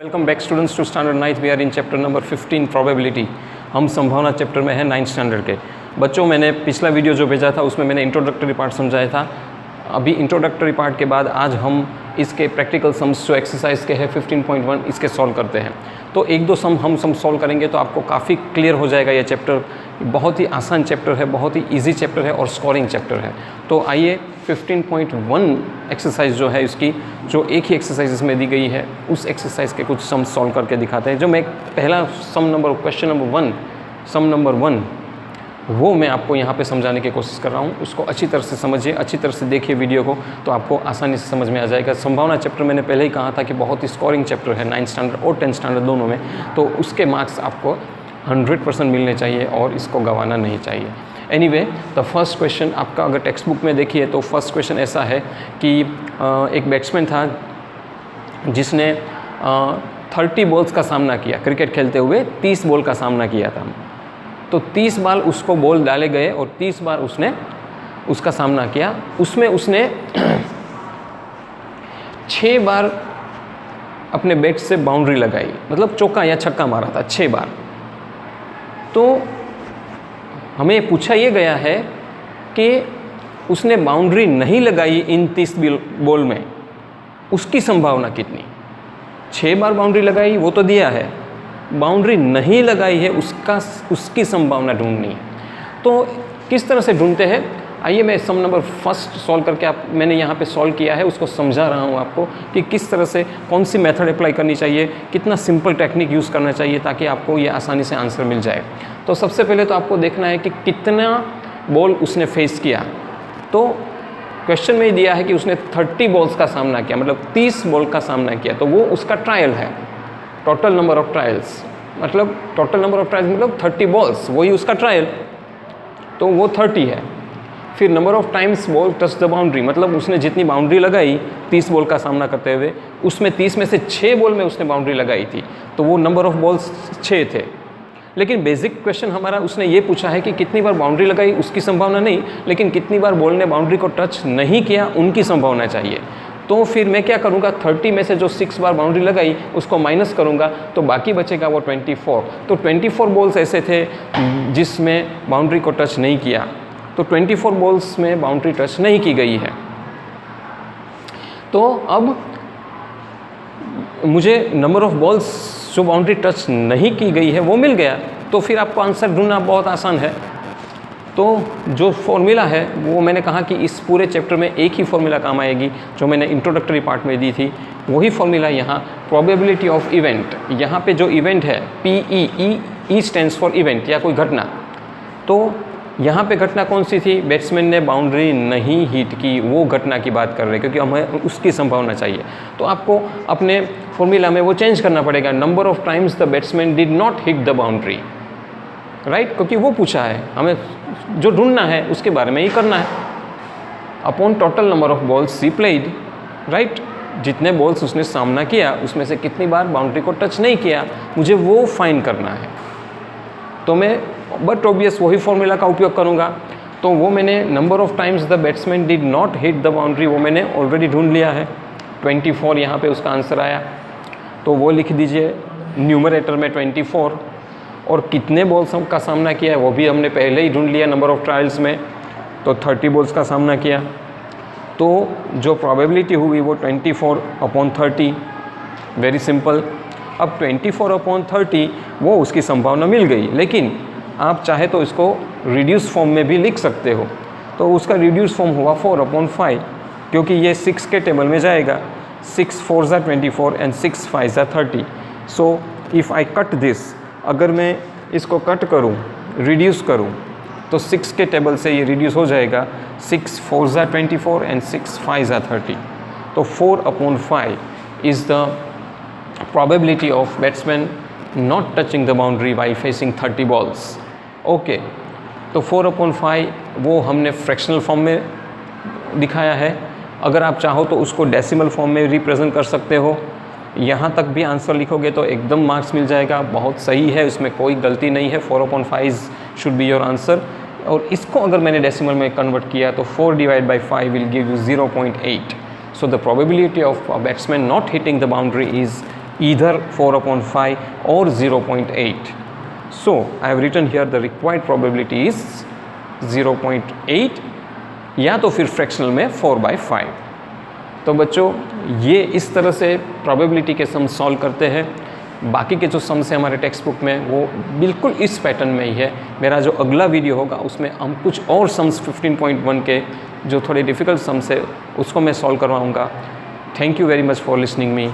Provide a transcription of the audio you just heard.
Welcome back students to standard 9th। We are in chapter number 15 probability. हम संभावना chapter में है 9th standard के बच्चों। मैंने पिछला वीडियो जो भेजा था उसमें मैंने इंट्रोडक्टरी पार्ट समझाया था। अभी इंट्रोडक्टरी पार्ट के बाद आज हम इसके प्रैक्टिकल सम्स जो एक्सरसाइज के हैं 15.1 इसके सॉल्व करते हैं। तो एक दो हम सॉल्व करेंगे तो आपको काफ़ी क्लियर हो जाएगा। ये चैप्टर बहुत ही आसान चैप्टर है, बहुत ही इजी चैप्टर है और स्कोरिंग चैप्टर है। तो आइए 15.1 एक्सरसाइज जो है इसकी, जो एक ही एक्सरसाइज इसमें दी गई है, उस एक्सरसाइज के कुछ सम सॉल्व करके दिखाते हैं। जो मैं पहला क्वेश्चन नंबर 1 वो मैं आपको यहाँ पे समझाने की कोशिश कर रहा हूँ। उसको अच्छी तरह से समझिए, अच्छी तरह से देखिए वीडियो को, तो आपको आसानी से समझ में आ जाएगा। संभावना चैप्टर मैंने पहले ही कहा था कि बहुत ही स्कोरिंग चैप्टर है 9th स्टैंडर्ड और 10th स्टैंडर्ड दोनों में। तो उसके मार्क्स आपको 100% मिलने चाहिए और इसको गंवाना नहीं चाहिए। एनीवे, द फर्स्ट क्वेश्चन आपका अगर टेक्स्ट बुक में देखिए तो फर्स्ट क्वेश्चन ऐसा है कि एक बैट्समैन था जिसने 30 बॉल्स का सामना किया। क्रिकेट खेलते हुए 30 बॉल का सामना किया था। तो 30 बार उसको बॉल डाले गए और 30 बार उसने उसका सामना किया। उसमें उसने 6 बार अपने बैट से बाउंड्री लगाई, मतलब चौका या छक्का मारा था 6 बार। तो हमें पूछा ये गया है कि उसने बाउंड्री नहीं लगाई इन 30 बॉल में, उसकी संभावना कितनी। 6 बार बाउंड्री लगाई वो तो दिया है, बाउंड्री नहीं लगाई है उसकी संभावना ढूंढनी है। तो किस तरह से ढूंढते हैं, आइए मैं सम नंबर फर्स्ट सॉल्व करके मैंने यहाँ पे सॉल्व किया है, उसको समझा रहा हूँ आपको कि किस तरह से कौन सी मेथड अप्लाई करनी चाहिए, कितना सिंपल टेक्निक यूज़ करना चाहिए ताकि आपको ये आसानी से आंसर मिल जाए। तो सबसे पहले तो आपको देखना है कि कितना बॉल उसने फेस किया। तो क्वेश्चन में ही दिया है कि उसने 30 बॉल्स का सामना किया, मतलब 30 बॉल का सामना किया। तो वो उसका ट्रायल है, टोटल नंबर ऑफ ट्रायल्स, मतलब टोटल नंबर ऑफ ट्रायल्स मतलब 30 बॉल्स, वही उसका ट्रायल, तो वो 30 है। फिर number of times ball touch the boundary, मतलब उसने जितनी बाउंड्री लगाई 30 बॉल का सामना करते हुए, उसमें 30 में से 6 बॉल में उसने बाउंड्री लगाई थी, तो वो नंबर ऑफ बॉल्स 6 थे। लेकिन बेसिक क्वेश्चन हमारा उसने ये पूछा है कि कितनी बार बाउंड्री लगाई उसकी संभावना नहीं, लेकिन कितनी बार बॉल ने बाउंड्री को टच नहीं किया उनकी संभावना चाहिए। तो फिर मैं क्या करूँगा, 30 में से जो 6 बार बाउंड्री लगाई उसको माइनस करूँगा, तो बाकी बचेगा वो 24। तो 24 बॉल्स ऐसे थे जिसमें बाउंड्री को टच नहीं किया, तो 24 बॉल्स में बाउंड्री टच नहीं की गई है। तो अब मुझे नंबर ऑफ बॉल्स जो बाउंड्री टच नहीं की गई है वो मिल गया। तो फिर आपको आंसर ढूंढना बहुत आसान है। तो जो फॉर्मूला है वो मैंने कहा कि इस पूरे चैप्टर में एक ही फॉर्मूला काम आएगी जो मैंने इंट्रोडक्टरी पार्ट में दी थी, वही फॉर्मूला यहाँ प्रोबेबिलिटी ऑफ इवेंट। यहाँ पे जो इवेंट है PE स्टैंड्स फॉर इवेंट या कोई घटना। तो यहाँ पे घटना कौन सी थी, बैट्समैन ने बाउंड्री नहीं हिट की, वो घटना की बात कर रहे हैं क्योंकि हमें उसकी संभावना चाहिए। तो आपको अपने फॉर्मूला में वो चेंज करना पड़ेगा, number of times the batsman did not hit the boundary, right, क्योंकि वो पूछा है, हमें जो ढूंढना है उसके बारे में ही करना है। Upon total number of balls he played, right, जितने बॉल्स उसने सामना किया उसमें से कितनी बार बाउंड्री को टच नहीं किया, मुझे वो फाइंड करना है। तो मैं बट ऑब्वियस वही फॉर्मूला का उपयोग करूँगा। तो वो मैंने number of times the batsman did not hit the boundary वो मैंने ऑलरेडी ढूंढ लिया है, 24 यहाँ पे उसका आंसर आया। तो वो लिख दीजिए न्यूमरेटर में 24, और कितने बॉल्स का सामना किया है वो भी हमने पहले ही ढूंढ लिया नंबर ऑफ ट्रायल्स में, तो 30 बॉल्स का सामना किया। तो जो प्रोबेबिलिटी हुई वो 24/30, वेरी सिंपल। अब 24/30 वो उसकी संभावना मिल गई, लेकिन आप चाहे तो इसको रिड्यूस फॉर्म में भी लिख सकते हो। तो उसका रिड्यूस फॉर्म हुआ 4/5, क्योंकि ये 6 के टेबल में जाएगा। 6 4 ज़ा 24 एंड 6 5 ज़ा 30। So if I cut this, अगर मैं इसको कट करूं, रिड्यूस करूं, तो 6 के टेबल से ये रिड्यूस हो जाएगा। 6 4 ज़ा 24 एंड 6 5 ज़ा 30। तो 4/5 is the probability of batsman not touching the boundary while facing 30 balls. Okay, तो 4/5 वो हमने फ्रैक्शनल फॉर्म में दिखाया है। अगर आप चाहो तो उसको डेसिमल फॉर्म में रिप्रेजेंट कर सकते हो। यहाँ तक भी आंसर लिखोगे तो एकदम मार्क्स मिल जाएगा, बहुत सही है, उसमें कोई गलती नहीं है। 4/5 शुड बी योर आंसर। और इसको अगर मैंने डेसिमल में कन्वर्ट किया तो 4/5 will give you 0.8। So the probability of a batsman not hitting the boundary is either 4/5 or 0.8. So I have written here the required probability is 0.8 या तो फिर फ्रैक्शनल में 4/5। तो बच्चों ये इस तरह से प्रोबेबिलिटी के सम सॉल्व करते हैं। बाकी के जो सम्स हैं हमारे टेक्स्ट बुक में वो बिल्कुल इस पैटर्न में ही है। मेरा जो अगला वीडियो होगा उसमें हम कुछ और सम्स 15.1 के जो थोड़े डिफ़िकल्ट सम्स है उसको मैं सॉल्व करवाऊँगा। Thank you very much for listening me.